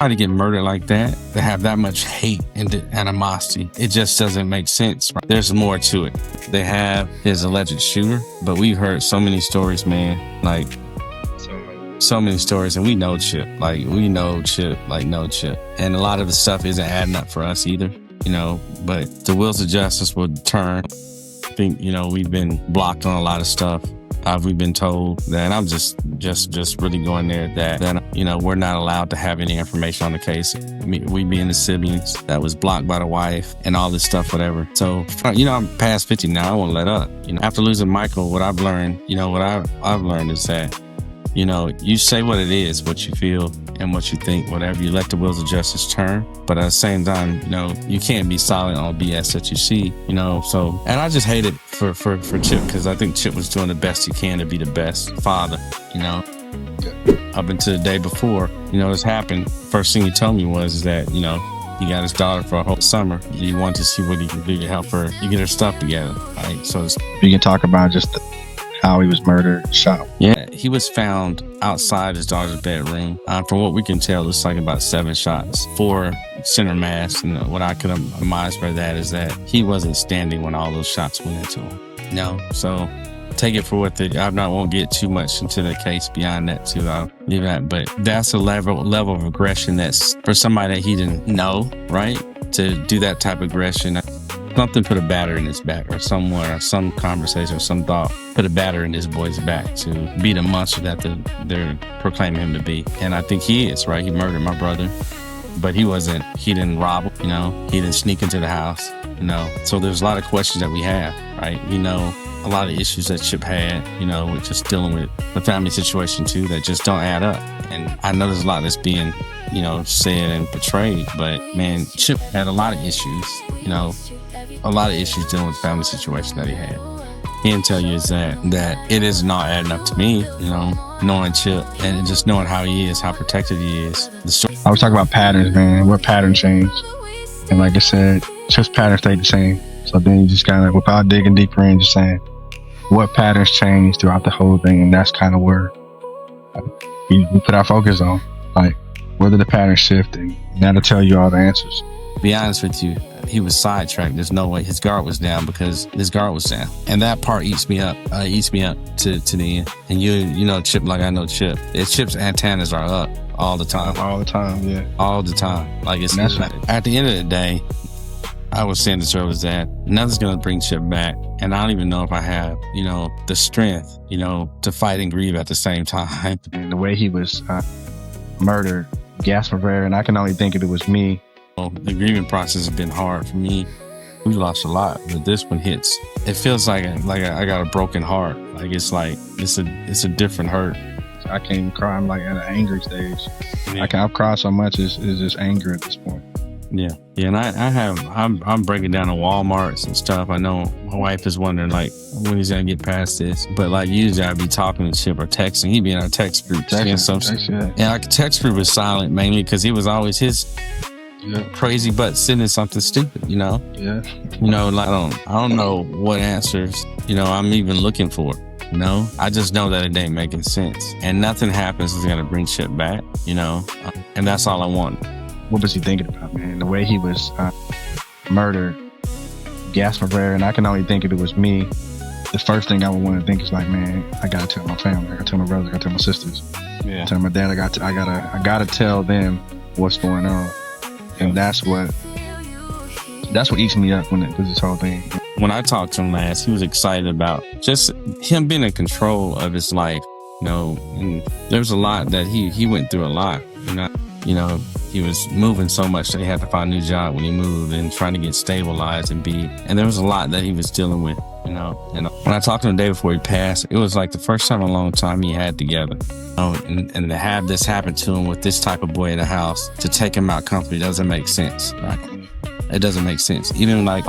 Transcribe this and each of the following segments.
To get murdered like that, to have that much hate and animosity, it just doesn't make sense. Right? There's more to it. They have his alleged shooter, but we've heard so many stories, man. Like so many stories, and we know Chip. Like we know Chip, like no Chip, and a lot of the stuff isn't adding up for us either. But the wheels of justice will turn. I think we've been blocked on a lot of stuff. We've been told that, and I'm just really going there that we're not allowed to have any information on the case. We being the siblings that was blocked by the wife and all this stuff, whatever. So, I'm past 50 now. I won't let up. After losing Michael, what I've learned, I've learned is that, you say what it is, what you feel and what you think, whatever. You let the wheels of justice turn. But at the same time, you can't be silent on BS that you see, So, and I just hate it for Chip, because I think Chip was doing the best he can to be the best father, Up until the day before, this happened. First thing he told me was that, he got his daughter for a whole summer. He wanted to see what he could do to help her get her stuff together. Right? So you can talk about just how he was murdered, shot. Yeah, he was found outside his daughter's bedroom. From what we can tell, it's like about 7 shots, 4 center mass. And what I could surmise by that is that he wasn't standing when all those shots went into him. So take it for what I won't get too much into the case beyond that too. I'll leave that. But that's a level of aggression that's for somebody that he didn't know, right? To do that type of aggression. Something put a batter in his back, or somewhere, some conversation, or some thought put a batter in this boy's back to be the monster that they're proclaiming him to be. And I think he is, right? He murdered my brother, but he didn't rob him, he didn't sneak into the house, So there's a lot of questions that we have, right? We know a lot of issues that Chip had, with just dealing with the family situation too, that just don't add up. And I know there's a lot that's being, said and portrayed, but man, Chip had a lot of issues, a lot of issues dealing with the family situation that he had. He can tell you is that it is not adding up to me, knowing Chip and just knowing how he is, how protected he is. I was talking about patterns, man. What pattern changed? And like I said, Chip's pattern stayed the same. So then you just kind of, without digging deeper in, just saying what patterns changed throughout the whole thing. And that's kind of where we put our focus on, like, whether the patterns shift, and that'll tell you all the answers. To be honest with you, he was sidetracked. There's no way his guard was down, because his guard was down. And that part eats me up to the end. And Chip, like I know Chip. Chip's antennas are up all the time. All the time, yeah. All the time. Like it's at the end of the day, I was saying this earlier, that nothing's going to bring Chip back. And I don't even know if I have, the strength, to fight and grieve at the same time. And the way he was murdered, gasping for air, and I can only think if it was me. The grieving process has been hard for me. We lost a lot, but this one hits. It feels like I got a broken heart. Like it's a different hurt. I can't even cry. I'm like at an angry stage. Yeah. I've cried so much. It's just anger at this point. Yeah. And I'm breaking down to Walmarts and stuff. I know my wife is wondering like when he's gonna get past this. But like usually I'd be talking to Chip or texting. He'd be in our text group. And our text group was silent mainly because he was always his crazy butt sitting in something stupid, Yeah. Like I don't know what answers, I'm even looking for. I just know that it ain't making sense. And nothing happens is gonna bring Chip back, and that's all I want. What was he thinking about, man? The way he was murdered, gasping for air, and I can only think if it was me. The first thing I would want to think is like, man, I gotta tell my family, I gotta tell my brother, I gotta tell my sisters, I tell my dad, I gotta tell them what's going on. And that's what eats me up when this whole thing. When I talked to him last, he was excited about just him being in control of his life, and there was a lot that he went through a lot, he was moving so much that he had to find a new job when he moved and trying to get stabilized and there was a lot that he was dealing with, and when I talked to him the day before he passed, it was like the first time in a long time he had together, and to have this happen to him with this type of boy in the house, to take him out company doesn't make sense, right? It doesn't make sense. Even like,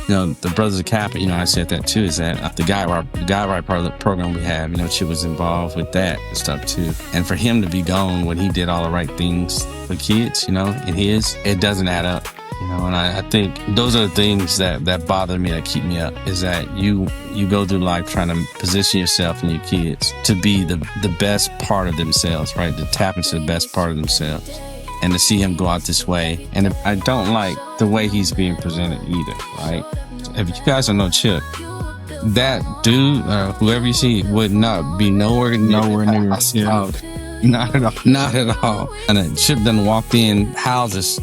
the Brothers of Kappa, I said that too, is that the guy right part of the program we have, Chip was involved with that and stuff too. And for him to be gone when he did all the right things for kids, it doesn't add up. And I think those are the things that bother me, that keep me up, is that you go through life trying to position yourself and your kids to be the best part of themselves, right? To tap into the best part of themselves. and to see him go out this way. And I don't like the way he's being presented either, right? If you guys don't know Chip, that dude, whoever you see, would not be nowhere near. Yeah. Not at all. Not at all. And then Chip done walked in houses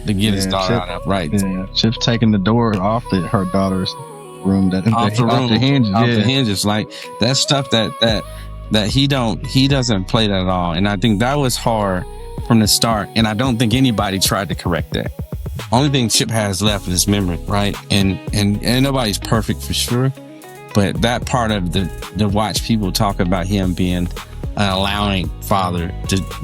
to get his daughter Chip, out of, right? Yeah, Chip's taking the door off her daughter's room. Off the hinges. Yeah. Off the hinges. Like, that's stuff that he doesn't play that at all. And I think that was hard from the start. And I don't think anybody tried to correct that. Only thing Chip has left is memory, right? And nobody's perfect for sure. But that part of the watch people talk about him being an allowing father,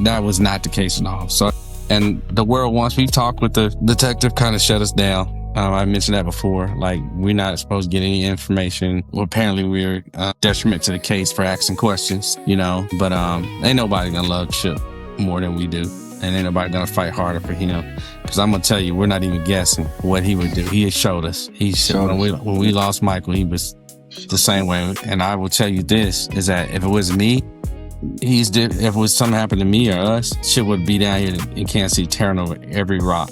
that was not the case at all. So, and the world, once we've talked with the detective, kind of shut us down. I mentioned that before. Like, we're not supposed to get any information. Well, apparently we're detriment to the case for asking questions, you know. But ain't nobody gonna love Chip more than we do, and ain't nobody gonna fight harder for him. Because I'm gonna tell you, we're not even guessing what he would do. He showed us. When we lost Michael, he was the same way. And I will tell you this, is that if it was me, if it was something happened to me or us, Chip would be down here in Kansas City tearing over every rock,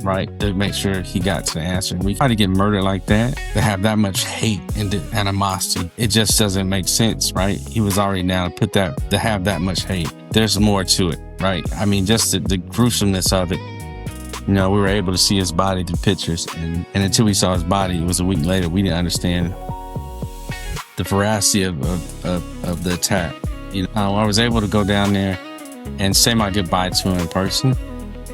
right, to make sure he got to the answer. We try to get murdered like that, to have that much hate and animosity, it just doesn't make sense, right? He was already down to have that much hate. There's more to it, right? I mean, just the gruesomeness of it. You know, we were able to see his body through pictures, and until we saw his body, it was a week later, we didn't understand the veracity of the attack. You know, I was able to go down there and say my goodbye to him in person,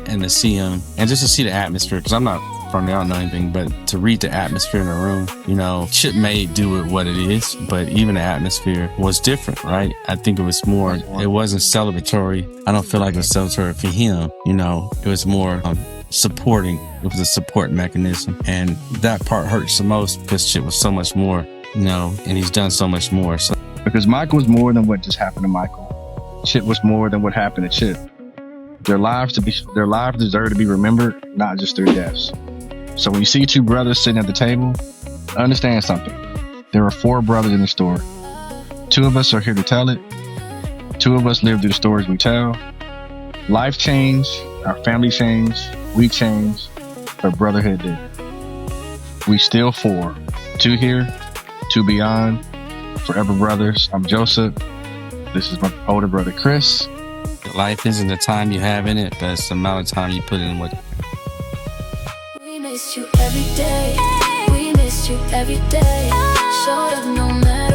and to see him, and just to see the atmosphere, because I'm not from there, I don't know anything, but to read the atmosphere in the room, you know, Chip may do it what it is, but even the atmosphere was different, right? I think it was more, it wasn't celebratory. I don't feel like it was celebratory for him, you know, it was more supporting. It was a support mechanism, and that part hurts the most because Chip was so much more, you know, and he's done so much more. So, because Michael was more than what just happened to Michael. Chip was more than what happened to Chip. Their lives deserve to be remembered, not just their deaths. So when you see two brothers sitting at the table, understand something. There are 4 brothers in the story. 2 of us are here to tell it. 2 of us live through the stories we tell. Life changed, our family changed, we changed, but brotherhood did. We still 4. 2 here, 2 beyond, forever brothers. I'm Joseph. This is my older brother, Chris. Life isn't the time you have in it, but it's the amount of time you put in with it. We missed you every day. We missed you every day. Showed up no matter